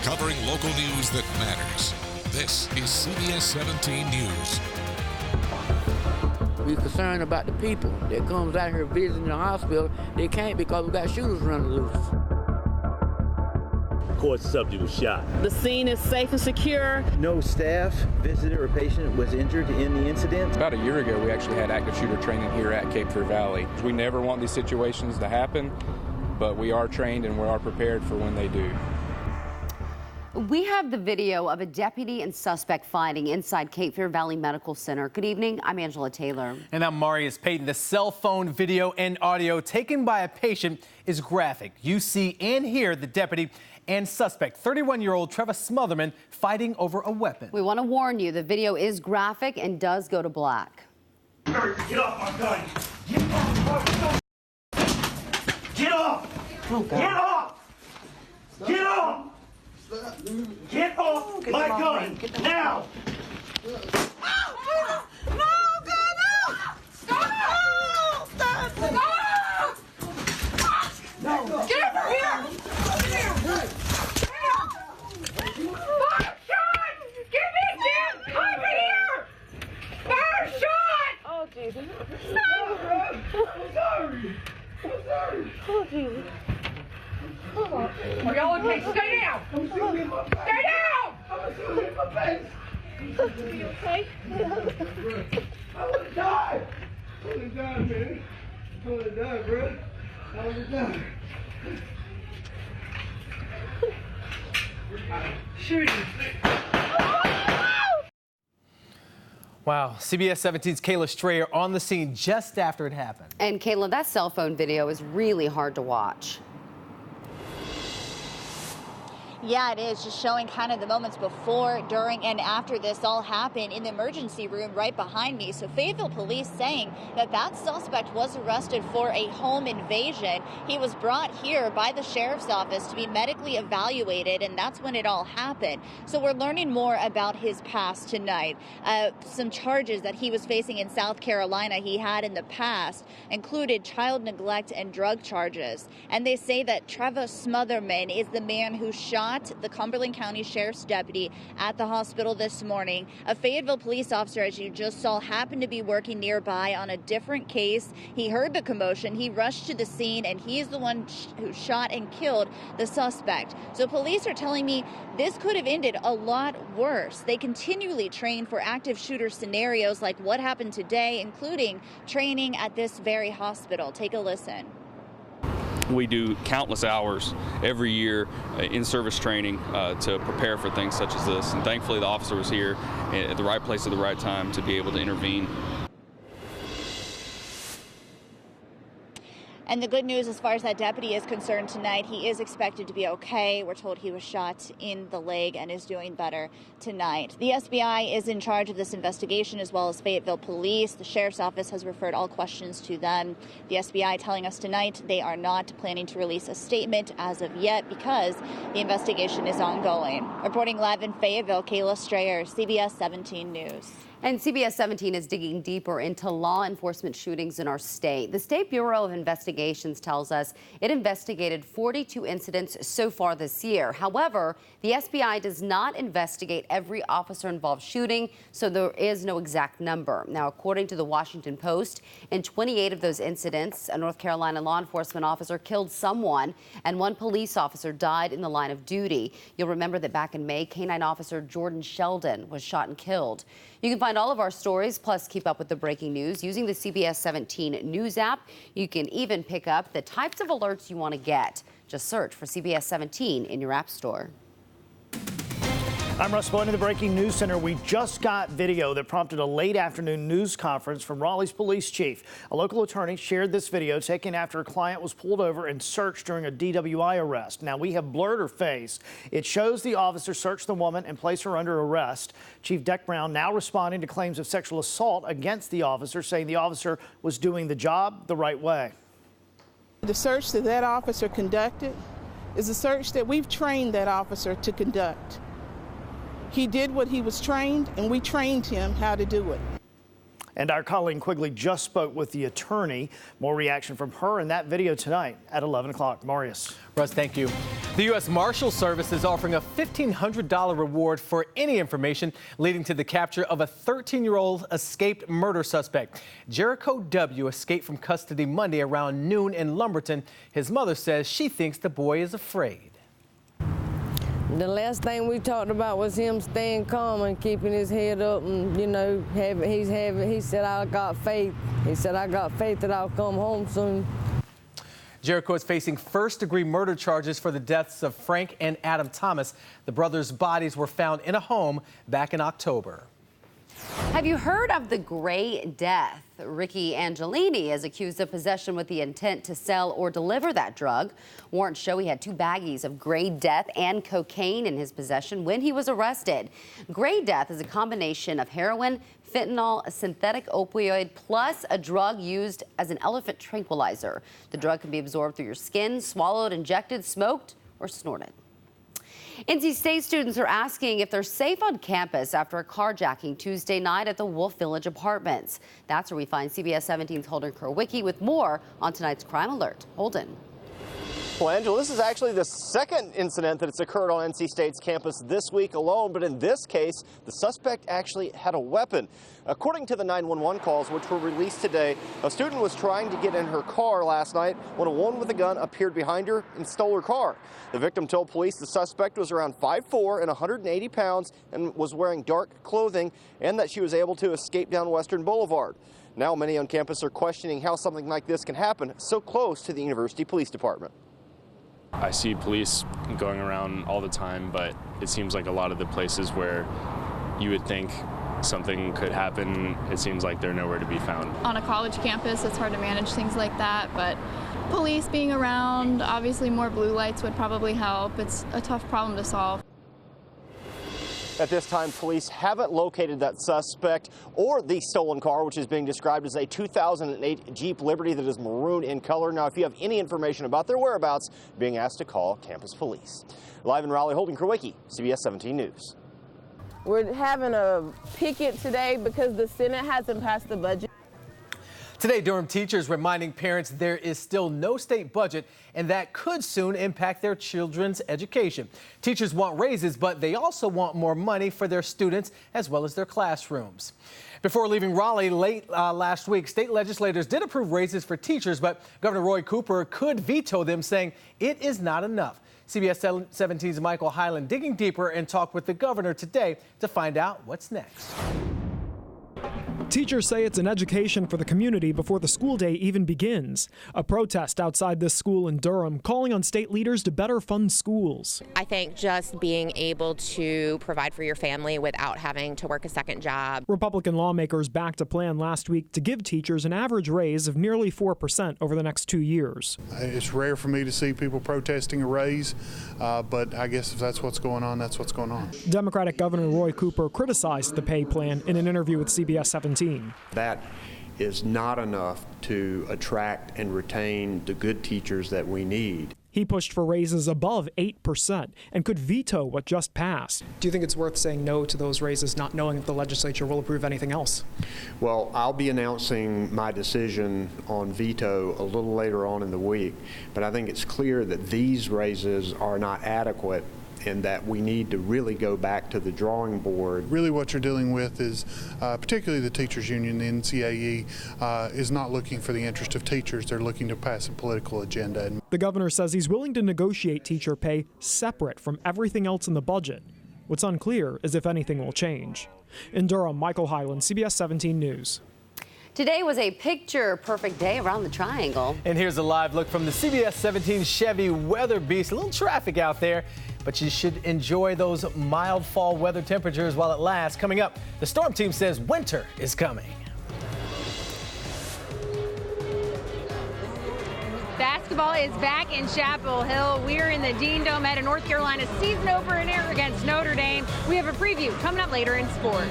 covering local news that matters. This is CBS 17 News. We're concerned about the people that comes out here visiting the hospital. They can't because we got shooters running loose. Of course, the subject was shot. The scene is safe and secure. No staff, visitor, or patient was injured in the incident. About a year ago, we actually had active shooter training here at Cape Fear Valley. We never want these situations to happen, but we are trained and we are prepared for when they do. We have the video of a deputy and suspect fighting inside Cape Fear Valley Medical Center. Good evening, I'm Angela Taylor. And I'm Marius Payton. The cell phone video and audio taken by a patient is graphic. You see and hear the deputy and suspect, 31-year-old Trevor Smotherman, fighting over a weapon. We want to warn you, the video is graphic and does go to black. Get off my gun! Get off my gun! Get off! Oh, God. Get off! Get off! Get off my gun now! Are y'all okay? Stay down! Stay down! You okay? I wanna die! I wanna die, man. I wanna die, bro. I wanna die. Shooting. Wow, CBS 17's Kayla Strayer on the scene just after it happened. And Kayla, that cell phone video is really hard to watch. Yeah, it is, just showing kind of the moments before, during, and after this all happened in the emergency room right behind me. So Fayetteville police saying that that suspect was arrested for a home invasion. He was brought here by the sheriff's office to be medically evaluated, and that's when it all happened. So we're learning more about his past tonight. Some charges that he was facing in South Carolina he had in the past included child neglect and drug charges. And they say that Trevor Smotherman is the man who shot the Cumberland County Sheriff's deputy at the hospital this morning. A Fayetteville police officer, as you just saw, happened to be working nearby on a different case. He heard the commotion. He rushed to the scene, and he is the one who shot and killed the suspect. So police are telling me this could have ended a lot worse. They continually train for active shooter scenarios like what happened today, including training at this very hospital. Take a listen. We do countless hours every year in service training to prepare for things such as this. And thankfully, the officer was here at the right place at the right time to be able to intervene. And the good news as far as that deputy is concerned tonight, he is expected to be okay. We're told he was shot in the leg and is doing better tonight. The SBI is in charge of this investigation, as well as Fayetteville Police. The Sheriff's Office has referred all questions to them. The SBI telling us tonight they are not planning to release a statement as of yet because the investigation is ongoing. Reporting live in Fayetteville, Kayla Strayer, CBS 17 News. And CBS 17 is digging deeper into law enforcement shootings in our state. The State Bureau of Investigations tells us it investigated 42 incidents so far this year. However, the SBI does not investigate every officer-involved shooting, so there is no exact number. Now, according to the Washington Post, in 28 of those incidents, a North Carolina law enforcement officer killed someone, and one police officer died in the line of duty. You'll remember that back in May, K-9 officer Jordan Sheldon was shot and killed. You can find all of our stories, plus keep up with the breaking news using the CBS 17 News app. You can even pick up the types of alerts you want to get. Just search for CBS 17 in your app store. I'm Russ Boyd in the Breaking News Center. We just got video that prompted a late afternoon news conference from Raleigh's police chief. A local attorney shared this video taken after a client was pulled over and searched during a DWI arrest. Now, we have blurred her face. It shows the officer search the woman and place her under arrest. Chief Deck Brown now responding to claims of sexual assault against the officer, saying the officer was doing the job the right way. The search that that officer conducted is a search that we've trained that officer to conduct. He did what he was trained, and we trained him how to do it. And our Colleen Quigley just spoke with the attorney. More reaction from her in that video tonight at 11 o'clock. Marius. Russ, thank you. The U.S. Marshal Service is offering a $1,500 reward for any information leading to the capture of a 13-year-old escaped murder suspect. Jericho W. escaped from custody Monday around noon in Lumberton. His mother says she thinks the boy is afraid. The last thing we talked about was him staying calm and keeping his head up, and he said, I got faith. He said, I got faith that I'll come home soon. Jericho is facing first-degree murder charges for the deaths of Frank and Adam Thomas. The brothers' bodies were found in a home back in October. Have you heard of the Gray Death? Ricky Angelini is accused of possession with the intent to sell or deliver that drug. Warrants show he had 2 baggies of Gray Death and cocaine in his possession when he was arrested. Gray Death is a combination of heroin, fentanyl, a synthetic opioid, plus a drug used as an elephant tranquilizer. The drug can be absorbed through your skin, swallowed, injected, smoked, or snorted. NC State students are asking if they're safe on campus after a carjacking Tuesday night at the Wolf Village Apartments. That's where we find CBS 17's Holden Kurwicki with more on tonight's Crime Alert. Holden. Well, Angela, this is actually the second incident that has occurred on NC State's campus this week alone, but in this case, the suspect actually had a weapon. According to the 911 calls, which were released today, a student was trying to get in her car last night when a woman with a gun appeared behind her and stole her car. The victim told police the suspect was around 5'4" and 180 pounds and was wearing dark clothing, and that she was able to escape down Western Boulevard. Now many on campus are questioning how something like this can happen so close to the University Police Department. I see police going around all the time, but it seems like a lot of the places where you would think something could happen, it seems like they're nowhere to be found. On a college campus, it's hard to manage things like that, but police being around, obviously more blue lights would probably help. It's a tough problem to solve. At this time, police haven't located that suspect or the stolen car, which is being described as a 2008 Jeep Liberty that is maroon in color. Now, if you have any information about their whereabouts, being asked to call campus police. Live in Raleigh, Holden Kurwicki, CBS 17 News. We're having a picket today because the Senate hasn't passed the budget. Today, Durham teachers reminding parents there is still no state budget, and that could soon impact their children's education. Teachers want raises, but they also want more money for their students as well as their classrooms. Before leaving Raleigh late last week, state legislators did approve raises for teachers, but Governor Roy Cooper could veto them, saying it is not enough. CBS 17's Michael Hyland digging deeper and talked with the governor today to find out what's next. Teachers say it's an education for the community before the school day even begins. A protest outside this school in Durham calling on state leaders to better fund schools. I think just being able to provide for your family without having to work a second job. Republican lawmakers backed a plan last week to give teachers an average raise of nearly 4% over the next 2 years. It's rare for me to see people protesting a raise, but I guess if that's what's going on, that's what's going on. Democratic Governor Roy Cooper criticized the pay plan in an interview with CBS 17. That is not enough to attract and retain the good teachers that we need. He pushed for raises above 8% and could veto what just passed. Do you think it's worth saying no to those raises, not knowing if the legislature will approve anything else? Well, I'll be announcing my decision on veto a little later on in the week, but I think it's clear that these raises are not adequate and that we need to really go back to the drawing board. Really what you're dealing with is, particularly the teachers union, the NCAE, is not looking for the interest of teachers. They're looking to pass a political agenda. The governor says he's willing to negotiate teacher pay separate from everything else in the budget. What's unclear is if anything will change. In Durham, Michael Hyland, CBS 17 News. Today was a picture-perfect day around the Triangle. And here's a live look from the CBS 17 Chevy Weather Beast. A little traffic out there, but you should enjoy those mild fall weather temperatures while it lasts. Coming up, the storm team says winter is coming. Basketball is back in Chapel Hill. We're in the Dean Dome at a North Carolina season opener against Notre Dame. We have a preview coming up later in sports.